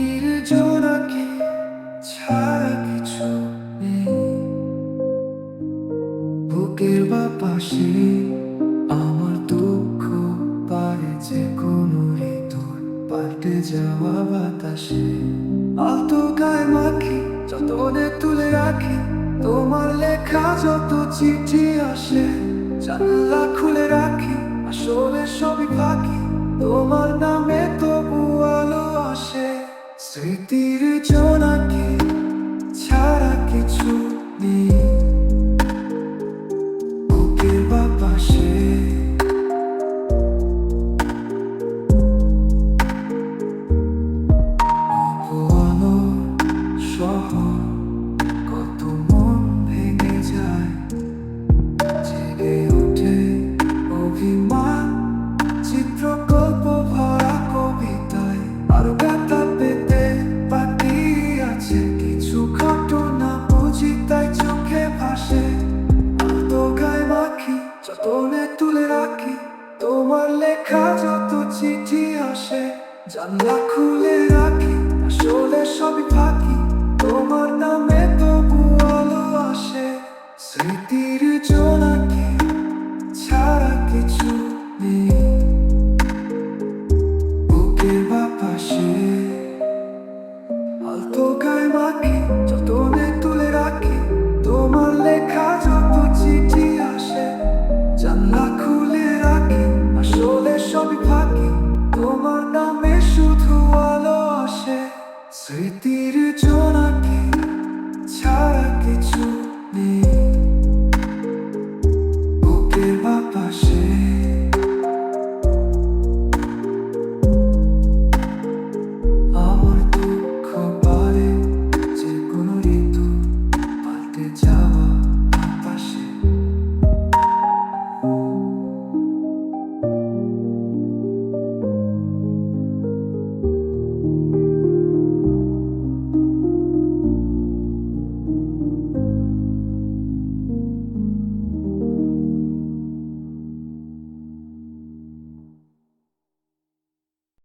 স্মৃতির জোনাকি ছাড়া কিছু নেই বুকের বাপাশে। আমার দুঃখ পারে যে কোনো ঋতুর পাল্টে যাওয়া বাতাসে। আলতো গায়ে মাখি, যতনে তুলে রাখি তোমার লেখা যত চিঠি আসে। জানলা খুলে রাখি, আসলে সবই ফাঁকি, তোমার নামে তবু আলো আসে। স্মৃতির জোনাকি ছাড়া কিছু নেই বুকের বাপাশে। শহর কত মন ভেঙে যায়, জেগে ওঠে অভিমান, চিত্রকল্প ভরা কবিতায়। আরো ব্যথা পেতে বাকি আছে কিছু ঘটনা, বুঝি তাই চোখে ভাসে। আলতো গায়ে মাখি, যতনে তুলে রাখি তোমার লেখা যত চিঠি আসে। জানলা খুলে রাখি, আসলে সবই ফাঁকি, তোমার নামে তবু আলো আসে। স্মৃতির জোনাকি ছাড়া কিছু নেই বুকের বাপাশে। আলতো গায়ে মাখি, যতনে তুলে রাখি তোমার লেখা যত চিঠি আসে। জানলা খুলে রাখি, আসলে সবই ফাঁকি, তোমার নামে শুধু আলো আসে। স্মৃতির জোনাকি